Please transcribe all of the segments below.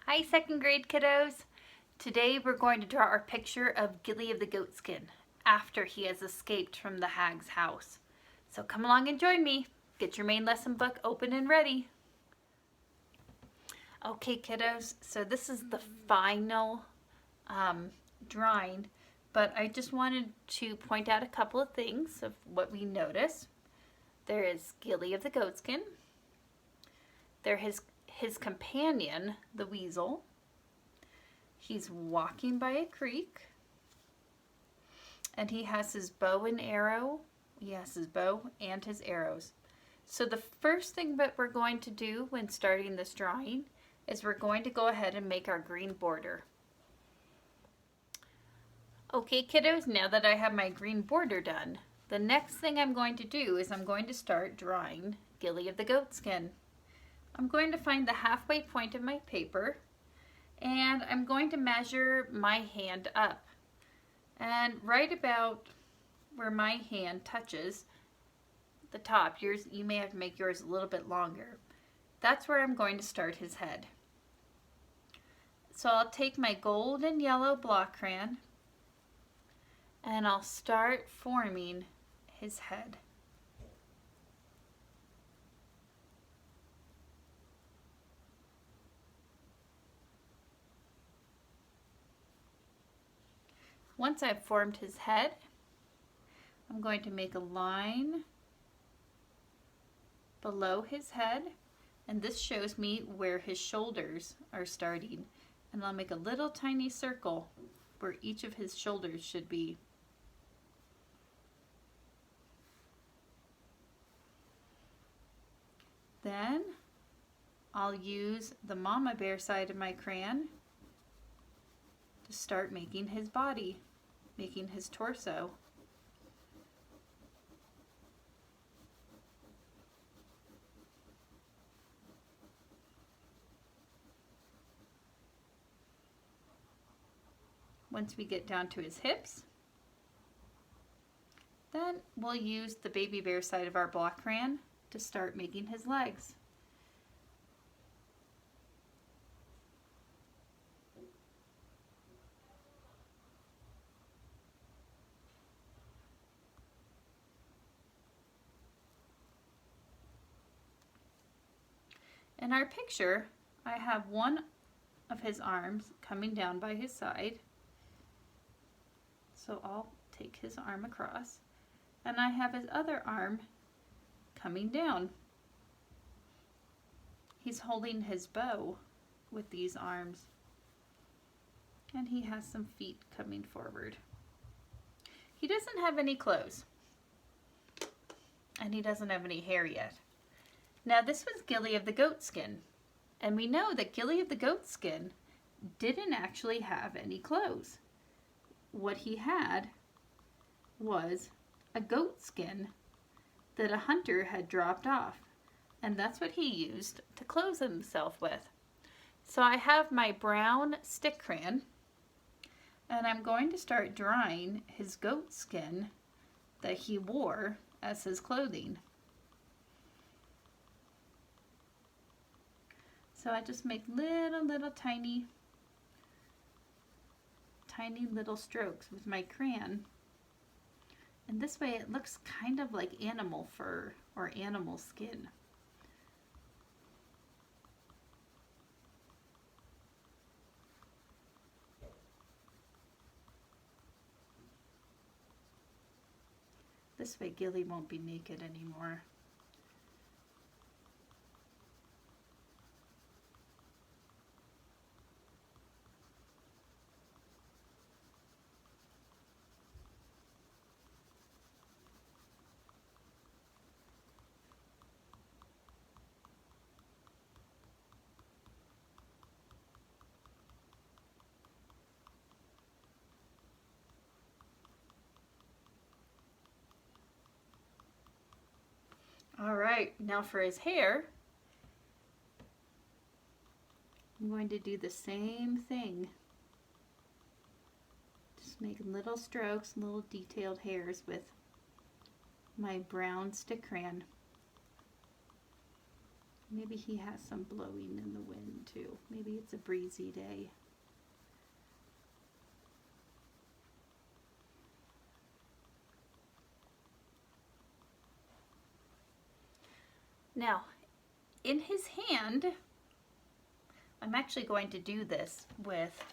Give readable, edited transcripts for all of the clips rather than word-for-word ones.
Hi, second grade kiddos. Today we're going to draw our picture of Gilly of the Goatskin after he has escaped from the hag's house. So come along and join me. Get your main lesson book open and ready. Okay, kiddos, so this is the final drawing, but I just wanted to point out a couple of things of what we notice. There is Gilly of the Goatskin. There is his companion, the weasel. He's walking by a creek, and he has his bow and arrow. He has his bow and his arrows. So the first thing that we're going to do when starting this drawing is we're going to go ahead and make our green border. Okay, kiddos, now that I have my green border done, the next thing I'm going to do is I'm going to start drawing Gilly of the Goatskin. I'm going to find the halfway point of my paper, and I'm going to measure my hand up. And right about where my hand touches the top, you may have to make yours a little bit longer. That's where I'm going to start his head. So I'll take my gold and yellow block crayon and I'll start forming his head. Once I've formed his head, I'm going to make a line below his head, and this shows me where his shoulders are starting. And I'll make a little tiny circle where each of his shoulders should be. Then I'll use the mama bear side of my crayon to start making his body, making his torso. Once we get down to his hips, then we'll use the baby bear side of our block crayon to start making his legs. In our picture, I have one of his arms coming down by his side. So I'll take his arm across, and I have his other arm coming down. He's holding his bow with these arms, and he has some feet coming forward. He doesn't have any clothes, and he doesn't have any hair yet. Now this was Gilly of the Goatskin, and we know that Gilly of the Goatskin didn't actually have any clothes. What he had was a goat skin that a hunter had dropped off, and that's what he used to clothe himself with. So I have my brown stick crayon, and I'm going to start drawing his goat skin that he wore as his clothing. So I just make little tiny little strokes with my crayon, and this way it looks kind of like animal fur or animal skin. This way Gilly won't be naked anymore. All right, now for his hair, I'm going to do the same thing. Just make little strokes, little detailed hairs with my brown stick crayon. Maybe he has some blowing in the wind too. Maybe it's a breezy day. Now, in his hand, I'm actually going to do this with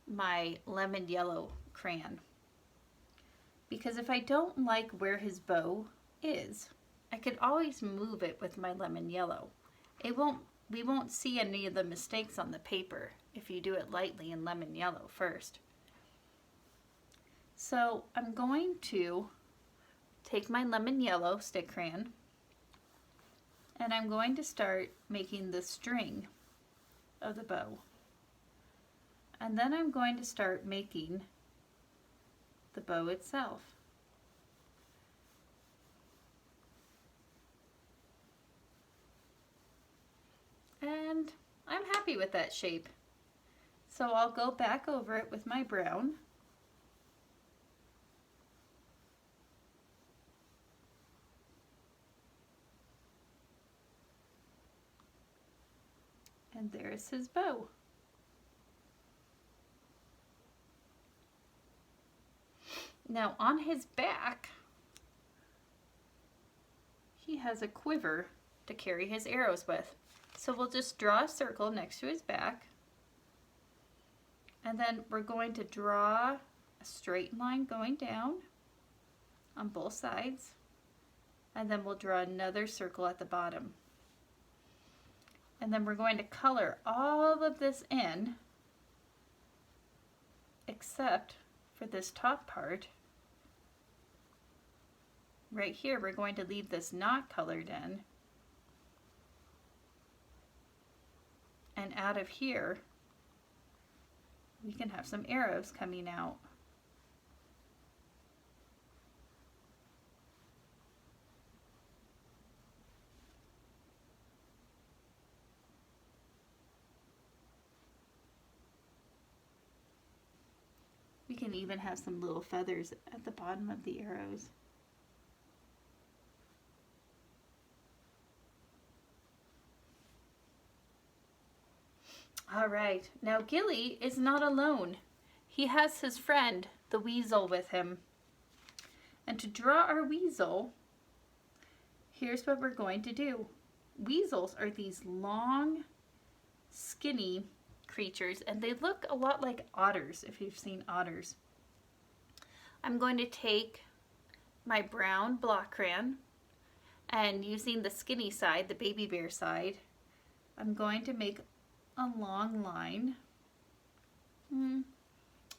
my lemon yellow crayon. Because if I don't like where his bow is, I could always move it with my lemon yellow. We won't see any of the mistakes on the paper if you do it lightly in lemon yellow first. So I'm going to take my lemon yellow stick crayon and I'm going to start making the string of the bow. And then I'm going to start making the bow itself. And I'm happy with that shape. So I'll go back over it with my brown. And there's his bow. Now on his back, he has a quiver to carry his arrows with. So we'll just draw a circle next to his back. And then we're going to draw a straight line going down on both sides. And then we'll draw another circle at the bottom. And then we're going to color all of this in, except for this top part. Right here, we're going to leave this not colored in. And out of here, we can have some arrows coming out. We can even have some little feathers at the bottom of the arrows. All right, now Gilly is not alone. He has his friend, the weasel, with him. And to draw our weasel, here's what we're going to do. Weasels are these long, skinny creatures, and they look a lot like otters, if you've seen otters. I'm going to take my brown block crayon, and using the skinny side, the baby bear side, I'm going to make a long line,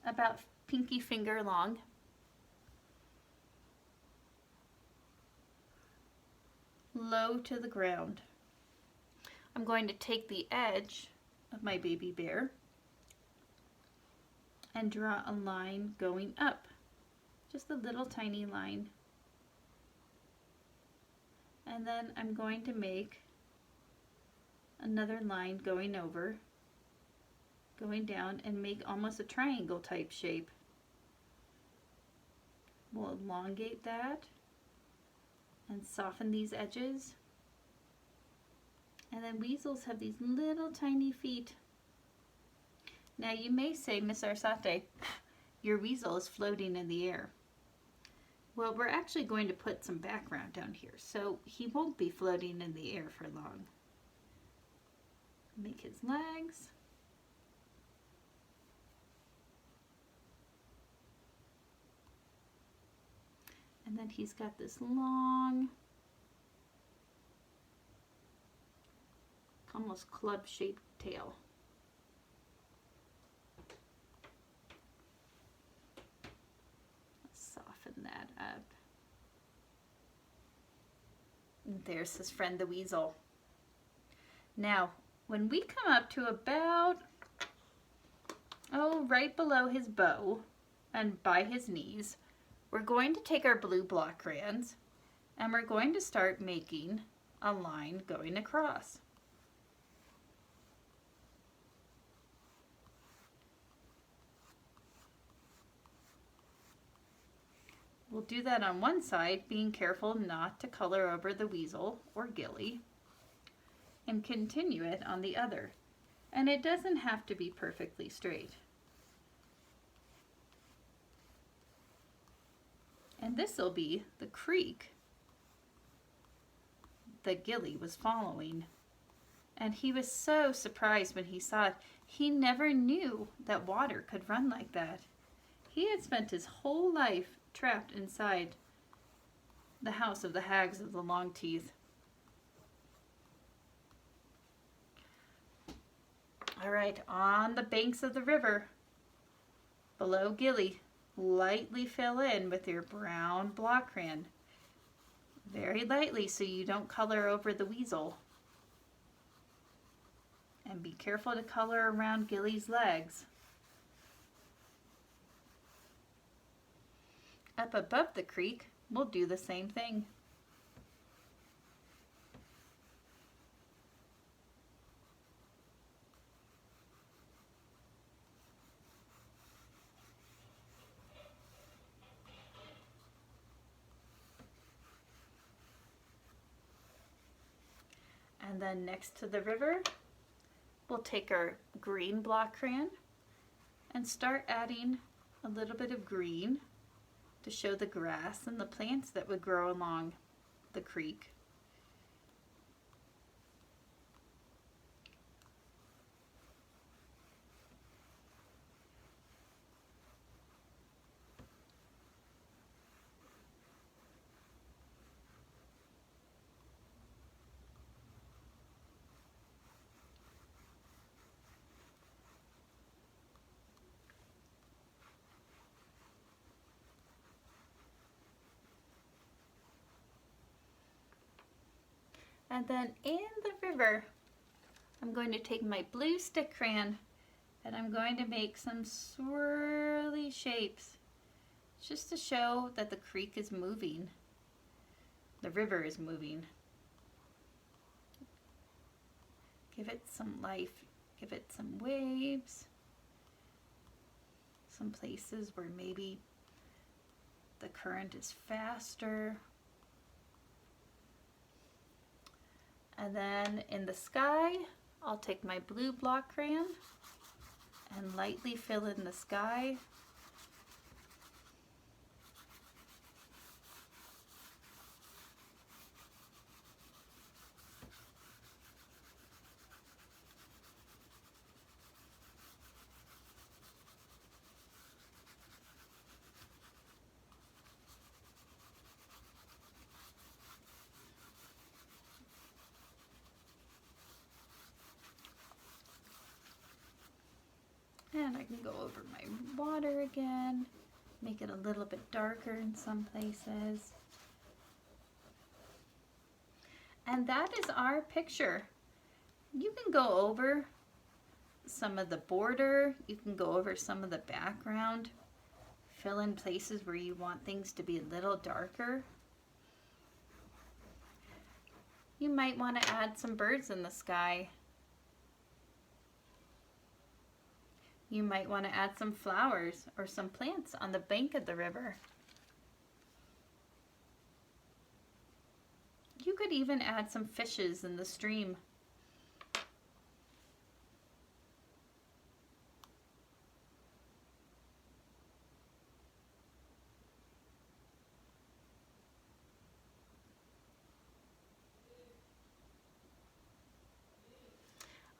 about pinky finger long. Low to the ground. I'm going to take the edge of my baby bear and draw a line going up, just a little tiny line. And then I'm going to make another line going over, going down, and make almost a triangle type shape. We'll elongate that and soften these edges. And then weasels have these little tiny feet. Now you may say, Miss Arsate, your weasel is floating in the air. Well, we're actually going to put some background down here, so he won't be floating in the air for long. Make his legs. And then he's got this long, almost club-shaped tail. Let's soften that up. And there's his friend the weasel. Now, when we come up to about, right below his bow and by his knees, we're going to take our blue block crayons and we're going to start making a line going across. We'll do that on one side, being careful not to color over the weasel or Gilly. and continue it on the other. And it doesn't have to be perfectly straight. And this will be the creek that Gilly was following. And he was so surprised when he saw it. He never knew that water could run like that. He had spent his whole life trapped inside the house of the hags of the long teeth. All right, on the banks of the river, below Gilly, lightly fill in with your brown block crayon. Very lightly so you don't color over the weasel. And be careful to color around Gilly's legs. Up above the creek, we'll do the same thing. And then next to the river, we'll take our green block crayon and start adding a little bit of green to show the grass and the plants that would grow along the creek. And then in the river, I'm going to take my blue stick crayon and I'm going to make some swirly shapes just to show that the creek is moving. The river is moving. Give it some life, give it some waves, some places where maybe the current is faster. And then in the sky, I'll take my blue block crayon and lightly fill in the sky. And I can go over my water again, make it a little bit darker in some places. And that is our picture. You can go over some of the border, you can go over some of the background, fill in places where you want things to be a little darker. You might want to add some birds in the sky. You might want to add some flowers or some plants on the bank of the river. You could even add some fishes in the stream.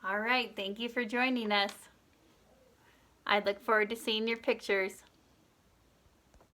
All right, thank you for joining us. I look forward to seeing your pictures.